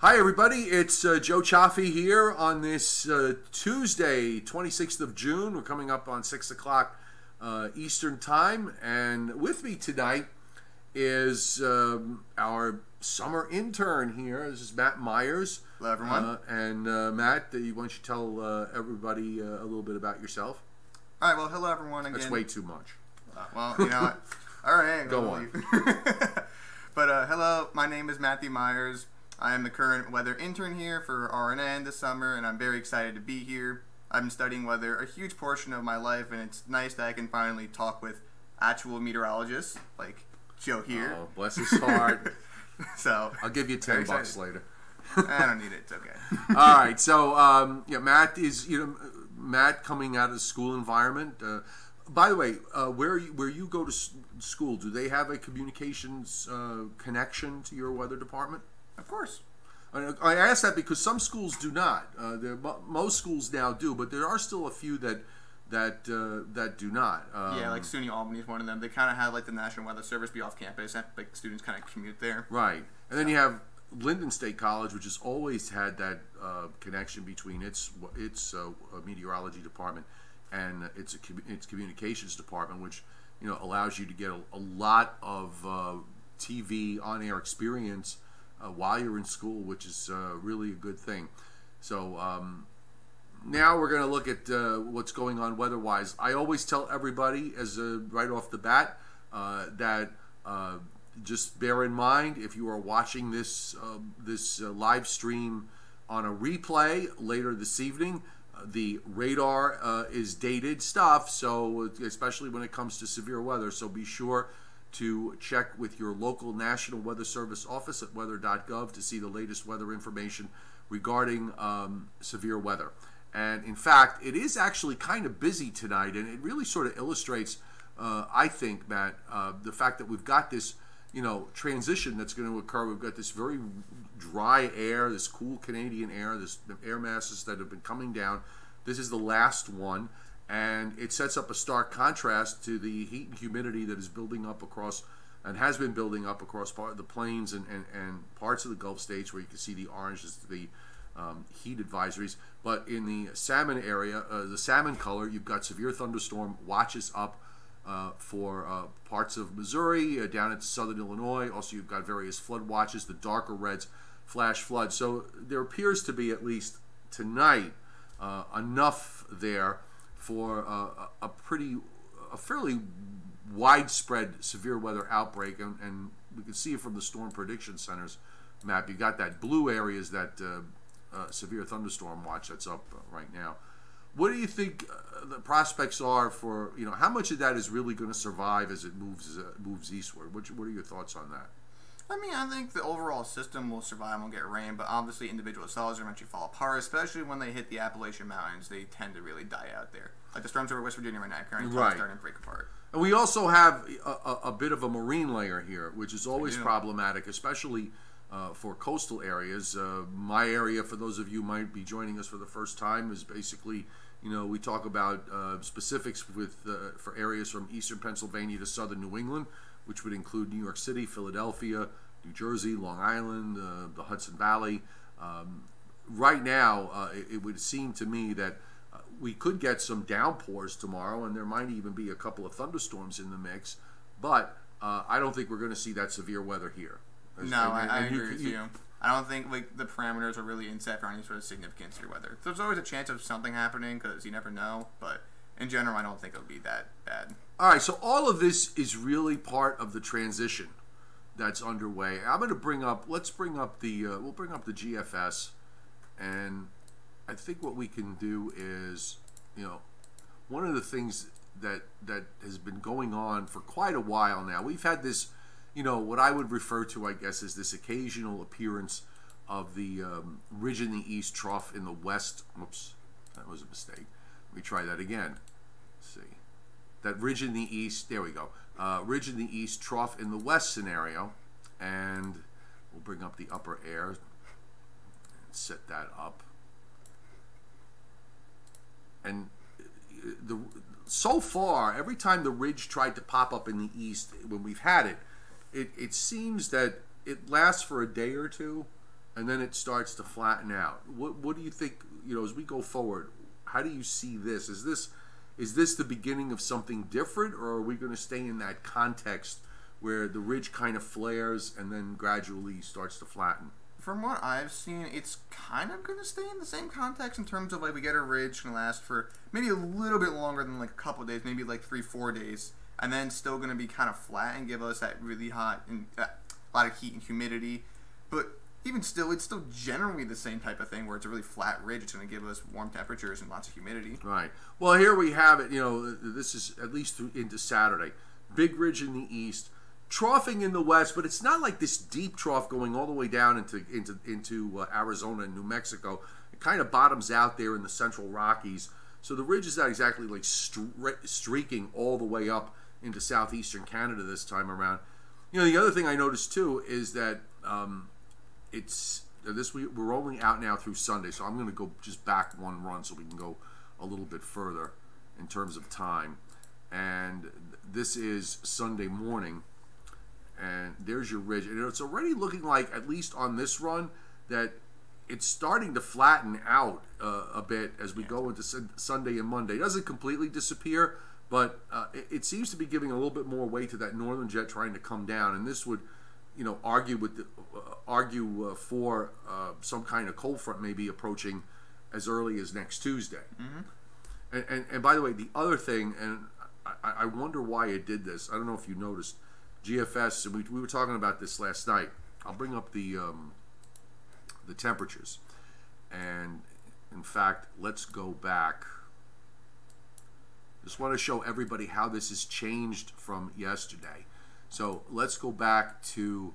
Hi everybody, it's Joe Cioffi here on this Tuesday, 26th of June. We're coming up on 6 o'clock Eastern Time, and with me tonight is our summer intern here. This is Matt Myers. Hello everyone. Matt, why don't you tell everybody a little bit about yourself? Alright, well hello everyone again. That's way too much. Well, you know what? Alright, go on. But hello, my name is Matthew Myers. I am the current weather intern here for RNN this summer, and I'm very excited to be here. I've been studying weather a huge portion of my life, and it's nice that I can finally talk with actual meteorologists, like Joe here. Oh, bless his heart. So I'll give you $10 later. I don't need it. It's okay. All right. So Matt is Matt coming out of the school environment. By the way, where you go to school, do they have a communications connection to your weather department? Of course. I ask that because some schools do not. Most schools now do, but there are still a few that do not. Yeah, like SUNY Albany is one of them. They kind of have like the National Weather Service be off campus, and like students kind of commute there. Right, and then you have Linden State College, which has always had that connection between its meteorology department and its communications department, which allows you to get a lot of TV on-air experience while you're in school, which is really a good thing. So now we're going to look at what's going on weather-wise. I always tell everybody right off the bat that just bear in mind, if you are watching this live stream on a replay later this evening, the radar is dated stuff, so especially when it comes to severe weather. So be sure to check with your local National Weather Service office at weather.gov to see the latest weather information regarding severe weather. And in fact, it is actually kind of busy tonight, and it really sort of illustrates, I think, Matt, the fact that we've got this transition that's going to occur. We've got this very dry air, this cool Canadian air, this air masses that have been coming down. This is the last one. And it sets up a stark contrast to the heat and humidity that is building up across, and has been building up across part of the plains and parts of the Gulf states, where you can see the orange is the heat advisories. But in the salmon area, the salmon color, you've got severe thunderstorm watches up for parts of Missouri, down into southern Illinois. Also, you've got various flood watches, the darker reds, flash flood. So there appears to be, at least tonight, enough there for a fairly widespread severe weather outbreak, and we can see it from the storm prediction center's map. You got that blue areas, that severe thunderstorm watch that's up right now. What do you think the prospects are for how much of that is really going to survive as it moves eastward? What are your thoughts on that? I mean, I think the overall system will survive and will get rain, but obviously individual cells are eventually fall apart, especially when they hit the Appalachian Mountains. They tend to really die out there. Like the storms over West Virginia right now, currently starting to break apart. And we also have a bit of a marine layer here, which is always problematic, especially for coastal areas. My area, for those of you who might be joining us for the first time, is basically, we talk about specifics for areas from eastern Pennsylvania to southern New England, which would include New York City, Philadelphia, New Jersey, Long Island, the Hudson Valley. Right now, it would seem to me that we could get some downpours tomorrow, and there might even be a couple of thunderstorms in the mix, but I don't think we're going to see that severe weather here. I agree with you. I don't think the parameters are really in set for any sort of significant severe weather. There's always a chance of something happening because you never know, but in general, I don't think it'll be that bad. All right, so all of this is really part of the transition that's underway. I'm going to bring up. We'll bring up the GFS, and I think what we can do is, one of the things that has been going on for quite a while now. We've had this, what I would refer to, I guess, as this occasional appearance of the ridge in the east, trough in the west. Oops, that was a mistake. Let me try that again. Let's see. That ridge in the east, there we go. Ridge in the east, trough in the west scenario. And we'll bring up the upper air and set that up. And so far, every time the ridge tried to pop up in the east, when we've had it, it seems that it lasts for a day or two, and then it starts to flatten out. What do you think, as we go forward, how do you see this? Is this the beginning of something different, or are we going to stay in that context where the ridge kind of flares and then gradually starts to flatten? From what I've seen, it's kind of going to stay in the same context in terms of, like, we get a ridge going to last for maybe a little bit longer than, like, a couple days, maybe, like, 3-4 days, and then still going to be kind of flat and give us that really hot and a lot of heat and humidity. But even still, it's still generally the same type of thing where it's a really flat ridge. It's going to give us warm temperatures and lots of humidity. Right. Well, here we have it. This is at least into Saturday. Big ridge in the east, troughing in the west, but it's not like this deep trough going all the way down into Arizona and New Mexico. It kind of bottoms out there in the central Rockies. So the ridge is not exactly like streaking all the way up into southeastern Canada this time around. The other thing I noticed too is that we're only out now through Sunday, so I'm going to go just back one run so we can go a little bit further in terms of time. And this is Sunday morning. And there's your ridge. And it's already looking like, at least on this run, that it's starting to flatten out a bit as we go into Sunday and Monday. It doesn't completely disappear, but it seems to be giving a little bit more weight to that northern jet trying to come down. And this would, argue for some kind of cold front maybe approaching as early as next Tuesday. Mm-hmm. And by the way, the other thing, and I wonder why it did this. I don't know if you noticed. GFS, and we were talking about this last night. I'll bring up the temperatures, and in fact, let's go back. Just want to show everybody how this has changed from yesterday. So let's go back to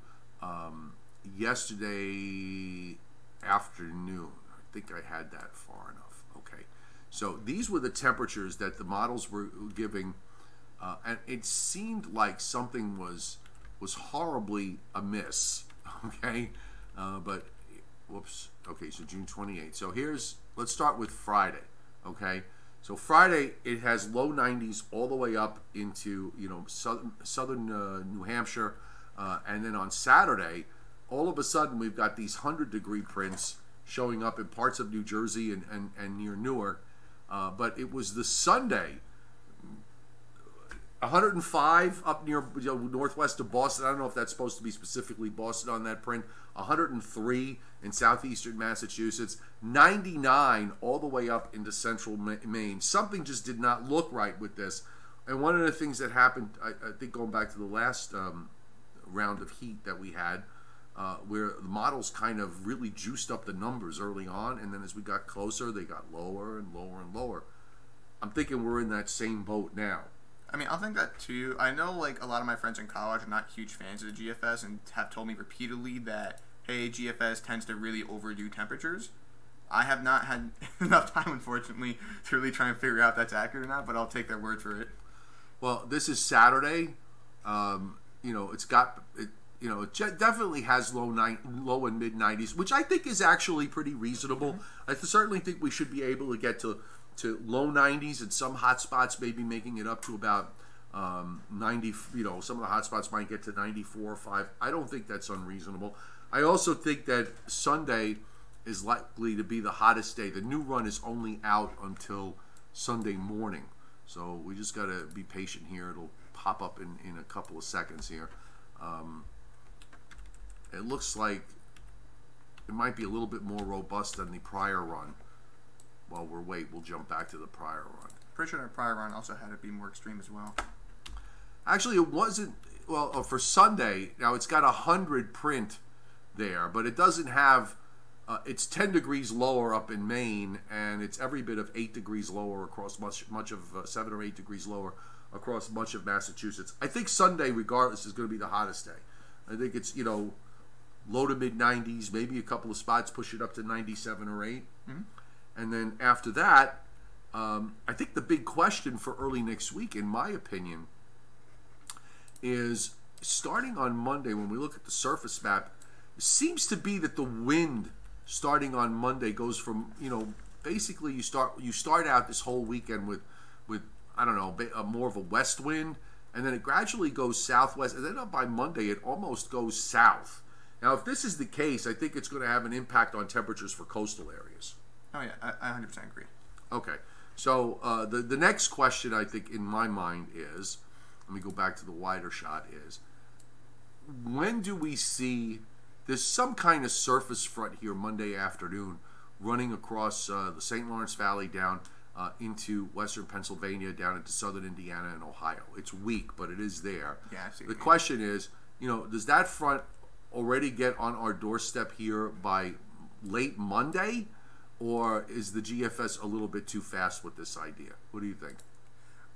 yesterday afternoon. I think I had that far enough. Okay, so these were the temperatures that the models were giving. And it seemed like something was horribly amiss, okay? But, whoops, okay, so June 28th. So let's start with Friday, okay? So Friday, it has low 90s all the way up into, southern New Hampshire. And then on Saturday, all of a sudden, we've got these 100-degree prints showing up in parts of New Jersey and near Newark. But it was the Sunday, 105 up near northwest of Boston. I don't know if that's supposed to be specifically Boston on that print. 103 in southeastern Massachusetts. 99 all the way up into central Maine. Something just did not look right with this. And one of the things that happened, I think going back to the last round of heat that we had, where the models kind of really juiced up the numbers early on, and then as we got closer, they got lower and lower and lower. I'm thinking we're in that same boat now. I mean, I'll think that too. I know, like, a lot of my friends in college are not huge fans of the GFS and have told me repeatedly that, hey, GFS tends to really overdo temperatures. I have not had enough time, unfortunately, to really try and figure out if that's accurate or not, but I'll take their word for it. Well, this is Saturday. It's got, it definitely has low and mid 90s, which I think is actually pretty reasonable. Mm-hmm. I certainly think we should be able to get to low 90s, and some hot spots maybe making it up to about 90. Some of the hot spots might get to 94 or 5. I don't think that's unreasonable. I also think that Sunday is likely to be the hottest day. The new run is only out until Sunday morning, so we just got to be patient here. It'll pop up in a couple of seconds here. It looks like it might be a little bit more robust than the prior run. While we'll jump back to the prior run. Pretty sure the prior run also had it be more extreme as well. Actually, it wasn't. Well, for Sunday, now it's got 100 print there, but it doesn't have. It's 10 degrees lower up in Maine, and it's every bit of 8 degrees lower across much of 7 or 8 degrees lower across much of Massachusetts. I think Sunday, regardless, is going to be the hottest day. I think it's low to mid 90s, maybe a couple of spots push it up to 97 or 8. Mm-hmm. And then after that, I think the big question for early next week, in my opinion, is starting on Monday, when we look at the surface map, it seems to be that the wind starting on Monday goes from, basically you start out this whole weekend with I don't know, more of a west wind, and then it gradually goes southwest, and then by Monday it almost goes south. Now, if this is the case, I think it's going to have an impact on temperatures for coastal areas. Oh yeah, I 100% agree. Okay, so the next question I think in my mind is, let me go back to the wider shot, is when do we see there's some kind of surface front here Monday afternoon running across the St. Lawrence Valley down into western Pennsylvania, down into southern Indiana and Ohio. It's weak, but it is there. Yeah, I see. The question is, does that front already get on our doorstep here by late Monday, or is the GFS a little bit too fast with this idea? What do you think?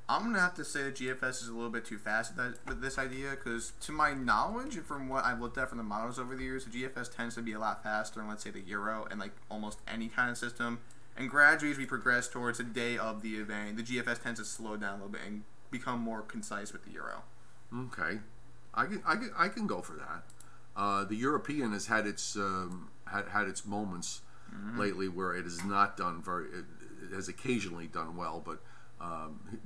I'm going to have to say that GFS is a little bit too fast with this idea, because to my knowledge and from what I've looked at from the models over the years, the GFS tends to be a lot faster than, let's say, the Euro and like almost any kind of system. And gradually as we progress towards the day of the event, the GFS tends to slow down a little bit and become more concise with the Euro. Okay. I can go for that. The European has had its had its moments lately where it has not done it has occasionally done well, but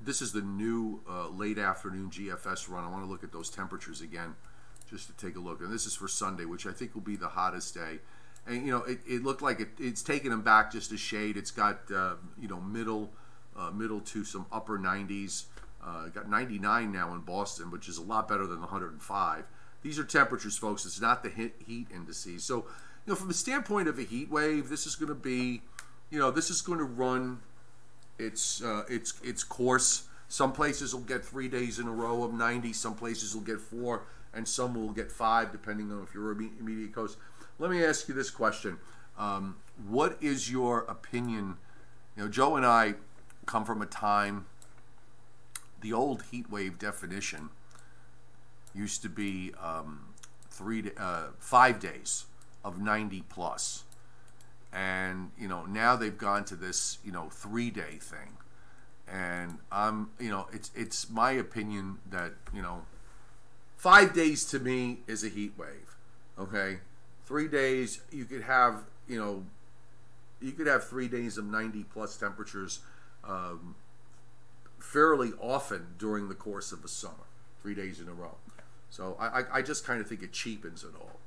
this is the new late afternoon GFS run. I want to look at those temperatures again just to take a look. And this is for Sunday, which I think will be the hottest day. And, it looked like it's taken them back just a shade. It's got, middle to some upper 90s. Got 99 now in Boston, which is a lot better than the 105. These are temperatures, folks. It's not the heat indices. So, from the standpoint of a heat wave, this is going to be, this is going to run its course. Some places will get 3 days in a row of 90. Some places will get 4, and some will get 5, depending on if you're immediate coast. Let me ask you this question. What is your opinion? Joe and I come from a time, the old heat wave definition used to be 5 days of 90 plus. And, now they've gone to this, 3-day thing. And it's my opinion that, 5 days to me is a heat wave. Okay? 3 days, you could have 3 days of 90 plus temperatures fairly often during the course of the summer, 3 days in a row. So I just kind of think it cheapens it all.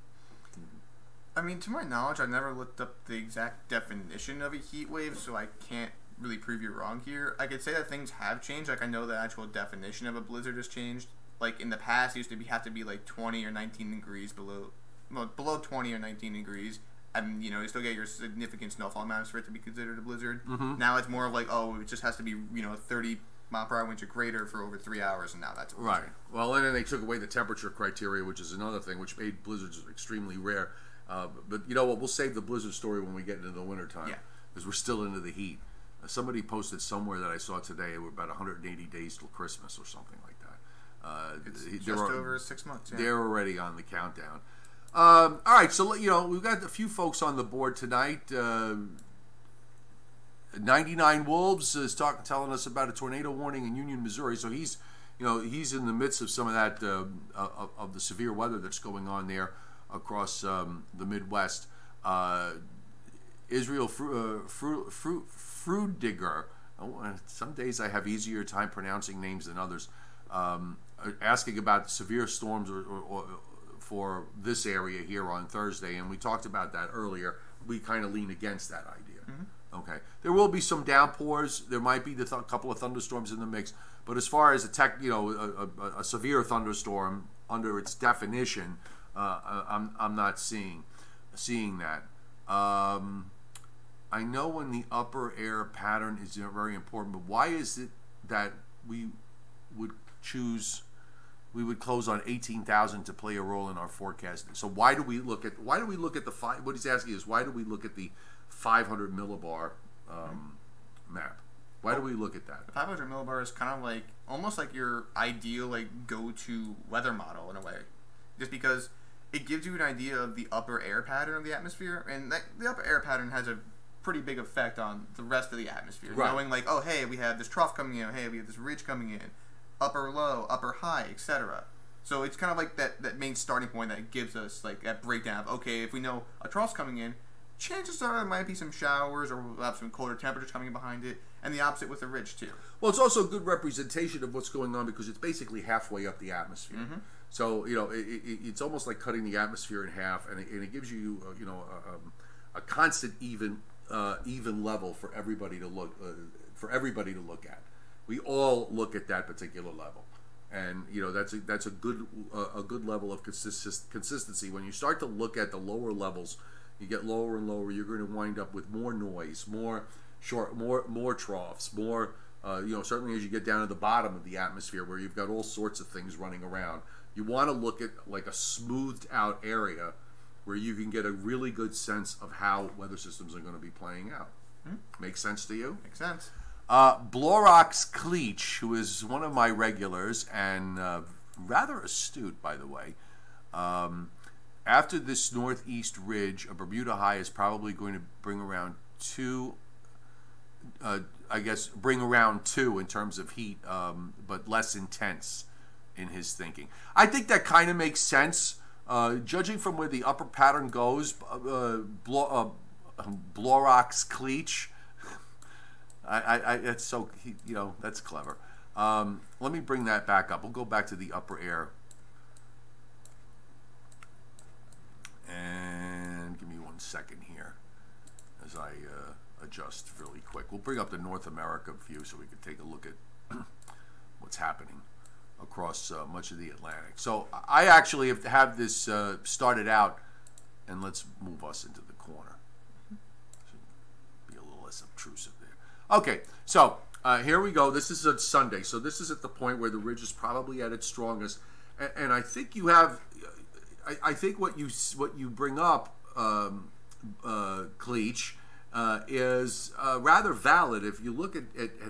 I mean, to my knowledge, I've never looked up the exact definition of a heat wave, so I can't really prove you wrong here. I could say that things have changed. Like, I know the actual definition of a blizzard has changed. Like, in the past, it used to have to be like 20 or 19 degrees below 20 or 19 degrees, and you still get your significant snowfall amounts for it to be considered a blizzard. Now it's more of like, it just has to be 30 mile per hour winds or greater for over 3 hours, and now that's a blizzard. Right. Well, and then they took away the temperature criteria, which is another thing, which made blizzards extremely rare. But you know what? We'll save the blizzard story when we get into the wintertime, because we're still into the heat. Somebody posted somewhere that I saw today, we're about 180 days till Christmas or something like that. It's just over 6 months. Yeah. They're already on the countdown. All right, so we've got a few folks on the board tonight. 99 Wolves is telling us about a tornado warning in Union, Missouri. So he's in the midst of some of that of the severe weather that's going on there across the Midwest. Israel Frudigger. Some days I have easier time pronouncing names than others. Asking about severe storms or for this area here on Thursday, and we talked about that earlier. We kind of lean against that idea. Okay, there will be some downpours. There might be a couple of thunderstorms in the mix, but as far as a severe thunderstorm under its definition, I'm not seeing that. I know when the upper air pattern is very important, but why is it that we would close on 18,000 to play a role in our forecast? So why do we look at the five? What he's asking is, why do we look at the 500 millibar map? Why do we look at that? The 500 millibar is kind of like almost like your ideal go-to weather model in a way, just because it gives you an idea of the upper air pattern of the atmosphere, and the upper air pattern has a pretty big effect on the rest of the atmosphere. Right. Knowing hey, we have this trough coming in, hey, we have this ridge coming in, upper low, upper high, etc. So it's kind of like that main starting point that gives us that breakdown of, okay, if we know a trough's coming in, chances are there might be some showers or we'll have some colder temperatures coming in behind it. and the opposite with the ridge too. Well, it's also a good representation of what's going on because it's basically halfway up the atmosphere. So, you know, it's almost like cutting the atmosphere in half, and it gives you, you know, a constant even level for everybody to look at. We all look at that particular level, and you know that's a good level of consistency. When you start to look at the lower levels, you get lower and lower. You're going to wind up with more noise, more troughs, more. You know, certainly as you get down to the bottom of the atmosphere where you've got all sorts of things running around, you want to look at like a smoothed out area where you can get a really good sense of how weather systems are going to be playing out. Makes sense to you? Makes sense. Blorox Cleach, who is one of my regulars and rather astute, by the way, after this northeast ridge, a Bermuda high is probably going to bring around two in terms of heat, but less intense in his thinking. I think that kind of makes sense. Judging from where the upper pattern goes, Blorox Cleach, that's so, you know, that's clever. Let me bring that back up. We'll go back to the upper air. And give me 1 second here as I adjust really quick. We'll bring up the North America view so we can take a look at what's happening across much of the Atlantic. So I actually have this started out, and let's move us into the corner. Be a little less obtrusive there. Okay, so here we go. This is a Sunday, so this is at the point where the ridge is probably at its strongest, and I think you have. I think what you bring up, Cleach, is rather valid. If you look at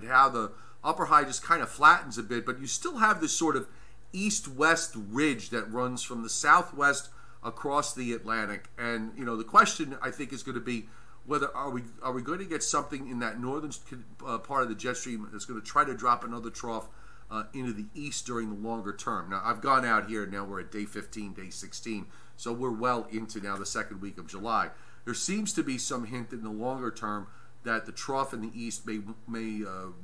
how the upper high just kind of flattens a bit, but you still have this sort of east-west ridge that runs from the southwest across the Atlantic. And you know, the question I think is going to be whether are we going to get something in that northern part of the jet stream that's going to try to drop another trough into the east during the longer term. Now, I've gone out here. Now we're at day 15, day 16, so we're well into now the second week of July. There seems to be some hint in the longer term that the trough in the east may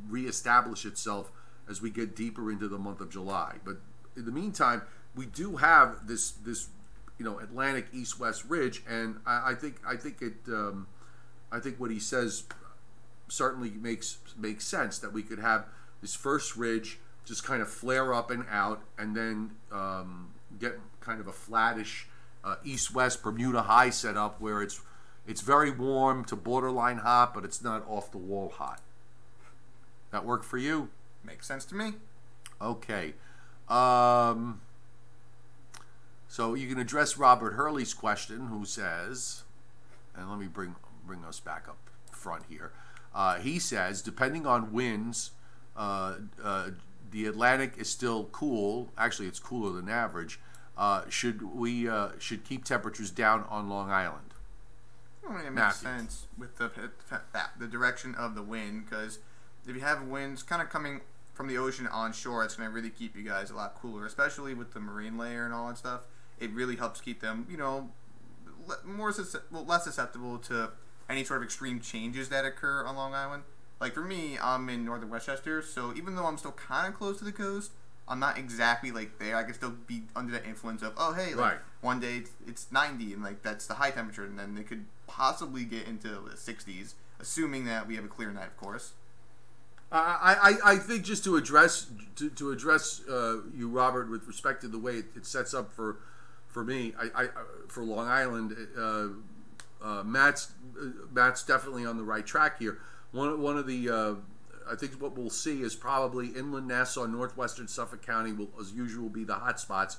reestablish itself as we get deeper into the month of July. But in the meantime, we do have this you know, Atlantic east-west ridge, and I think what he says certainly makes sense, that we could have this first ridge just kind of flare up and out, and then get kind of a flattish east-west Bermuda high set up where it's very warm to borderline hot, but it's not off-the-wall hot. That work for you? Makes sense to me. Okay. So you can address Robert Hurley's question, who says, and let me bring us back up front here. He says, depending on winds, the Atlantic is still cool. Actually, it's cooler than average. Should keep temperatures down on Long Island? Well, it makes sense with the direction of the wind, because if you have winds kind of coming from the ocean onshore, it's going to really keep you guys a lot cooler, especially with the marine layer and all that stuff. It really helps keep them, you know, less susceptible to any sort of extreme changes that occur on Long Island. Like for me, I'm in northern Westchester, so even though I'm still kind of close to the coast, I'm not exactly like there. I can still be under that influence of, oh hey, like one day it's 90 and like that's the high temperature, and then it could possibly get into the 60s, assuming that we have a clear night, of course. I think just to address you, Robert, with respect to the way it sets up for me, for Long Island, Matt's definitely on the right track here. One of the I think what we'll see is probably inland Nassau, northwestern Suffolk County will, as usual, be the hot spots.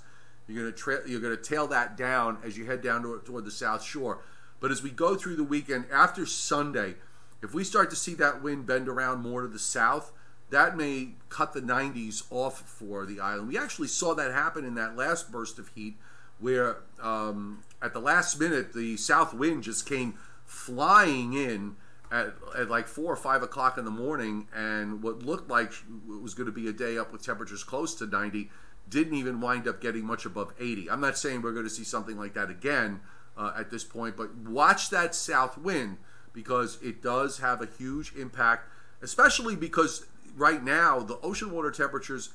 You're going to tail that down as you head down toward the South Shore. But as we go through the weekend, after Sunday, if we start to see that wind bend around more to the south, that may cut the 90s off for the island. We actually saw that happen in that last burst of heat, where at the last minute the south wind just came flying in at like 4 or 5 o'clock in the morning, and what looked like it was going to be a day up with temperatures close to 90 didn't even wind up getting much above 80. I'm not saying we're going to see something like that again at this point, but watch that south wind, because it does have a huge impact especially because right now the ocean water temperatures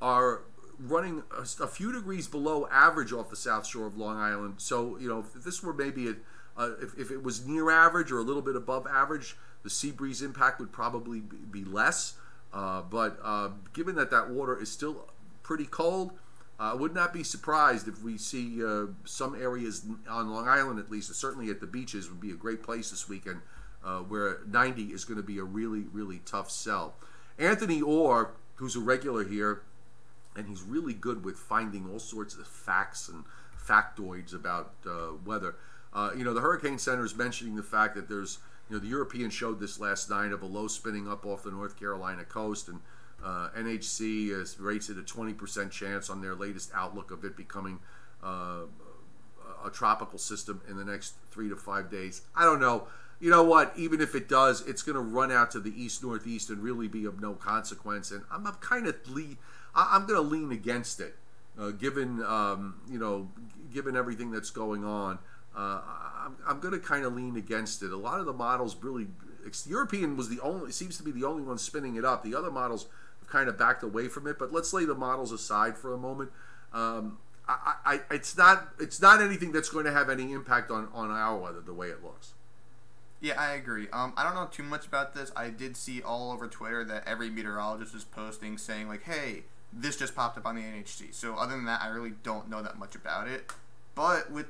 are running a few degrees below average off the south shore of Long Island. So, if this were maybe if it was near average or a little bit above average, the sea breeze impact would probably be less. But given that water is still pretty cold, I would not be surprised if we see some areas on Long Island, at least, certainly at the beaches, would be a great place this weekend, where 90 is going to be a really, really tough sell. Anthony Orr, who's a regular here, and he's really good with finding all sorts of facts and factoids about weather. The Hurricane Center is mentioning the fact that there's, the European showed this last night of a low spinning up off the North Carolina coast, and NHC rates it a 20% chance on their latest outlook of it becoming a tropical system in the next 3 to 5 days. I don't know. You know what? Even if it does, it's going to run out to the east-northeast and really be of no consequence. And I'm going to lean against it, given given everything that's going on. I'm going to kind of lean against it. A lot of the models really, European seems to be the only one spinning it up. The other models have kind of backed away from it. But let's lay the models aside for a moment. It's not anything that's going to have any impact on our weather the way it looks. Yeah, I agree. I don't know too much about this. I did see all over Twitter that every meteorologist is posting saying, like, hey, this just popped up on the NHC. So other than that, I really don't know that much about it. But with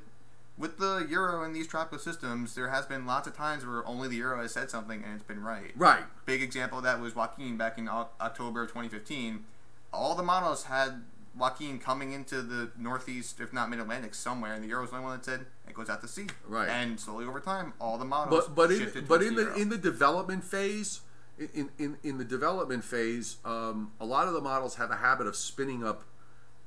the Euro and these tropical systems, there has been lots of times where only the Euro has said something and it's been right. Right. Big example of that was Joaquin back in October of 2015. All the models had Joaquin coming into the northeast, if not mid-Atlantic, somewhere, and the Euro was the only one that said it goes out to sea. Right. And slowly over time, all the models shifted in the development phase, in the development phase, a lot of the models have a habit of spinning up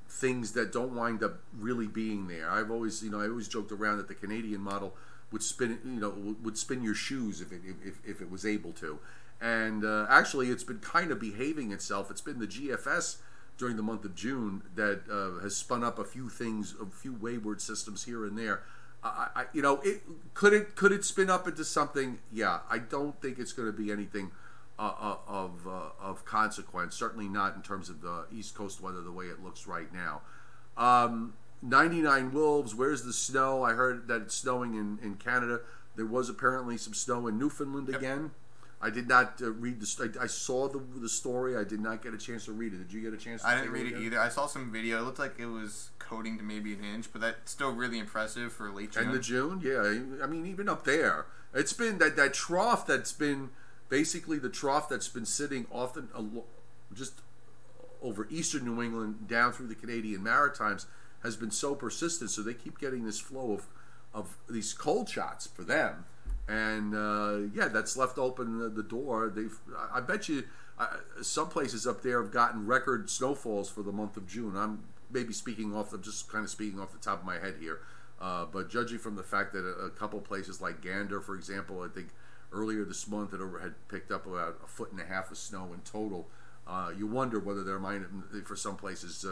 things that don't wind up really being there. I always joked around that the Canadian model would spin your shoes if it was able to, and actually it's been kind of behaving itself. It's been the GFS during the month of June that has spun up a few things, a few wayward systems here and there. Could it spin up into something? Yeah, I don't think it's going to be anything of consequence. Certainly not in terms of the East Coast weather the way it looks right now. 99 Wolves. Where's the snow? I heard that it's snowing in Canada. There was apparently some snow in Newfoundland again. I did not read the. I saw the story. I did not get a chance to read it. Did you get a chance? I didn't read it either. I saw some video. It looked like it was coating to maybe an inch, but that's still really impressive for late June. End of June, yeah. I mean, even up there, it's been that trough that's been basically the trough that's been sitting often just over eastern New England down through the Canadian Maritimes has been so persistent. So they keep getting this flow of these cold shots for them. And that's left open the door. I bet you some places up there have gotten record snowfalls for the month of June. I'm maybe speaking off the top of my head here, but judging from the fact that a couple places like Gander, for example, I think earlier this month had picked up about 1.5 feet of snow in total. You wonder whether there might, for some places,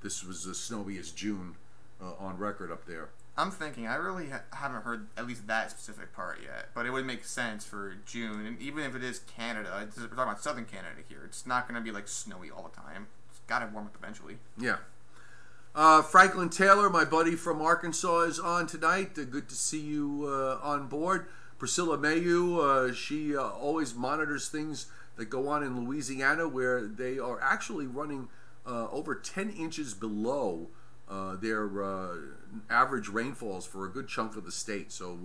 this was the snowiest June on record up there. I'm thinking, I really haven't heard at least that specific part yet, but it would make sense for June, and even if it is Canada, we're talking about southern Canada here, it's not going to be like snowy all the time. It's got to warm up eventually. Yeah. Franklin Taylor, my buddy from Arkansas, is on tonight. Good to see you on board. Priscilla Mayu, she always monitors things that go on in Louisiana, where they are actually running over 10 inches below their average rainfalls for a good chunk of the state. So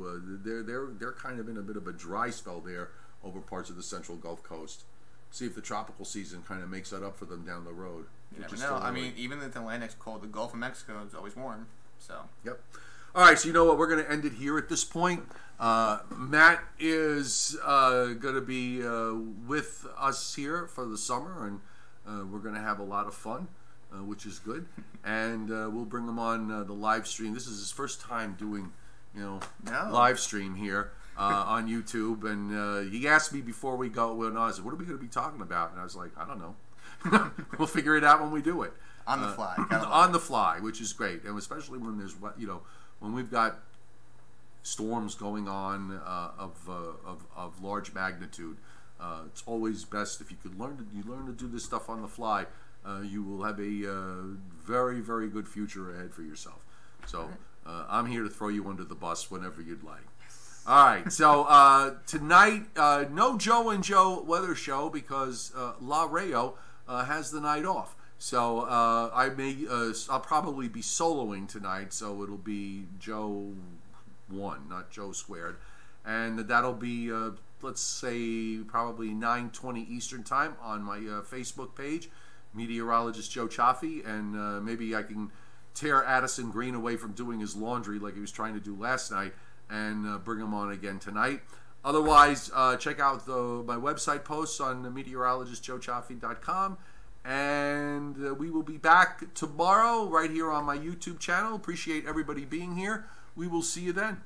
they're kind of in a bit of a dry spell there over parts of the central Gulf Coast. See if the tropical season kind of makes that up for them down the road. You never know. I mean, even if the Atlantic's cold, the Gulf of Mexico is always warm. So. Yep. All right, so you know what? We're going to end it here at this point. Matt is going to be with us here for the summer, and we're going to have a lot of fun, which is good. And we'll bring him on the live stream. This is his first time doing, live stream here on YouTube. And he asked me before we go, I said, what are we going to be talking about? And I was like, I don't know. We'll figure it out when we do it. On the fly. On the fly, which is great. And especially when there's, when we've got storms going on of large magnitude, It's always best if you could learn to do this stuff on the fly. You will have a very, very good future ahead for yourself. So I'm here to throw you under the bus whenever you'd like. All right, so tonight, no Joe and Joe weather show because La Rayo has the night off. So I'll probably be soloing tonight, so it'll be Joe 1, not Joe squared. And that'll be, let's say, probably 9:20 Eastern Time on my Facebook page, Meteorologist Joe Cioffi, and maybe I can tear Addison Green away from doing his laundry like he was trying to do last night and bring him on again tonight. Otherwise, check out my website posts on meteorologistjoecioffi.com, and we will be back tomorrow right here on my YouTube channel. Appreciate everybody being here. We will see you then.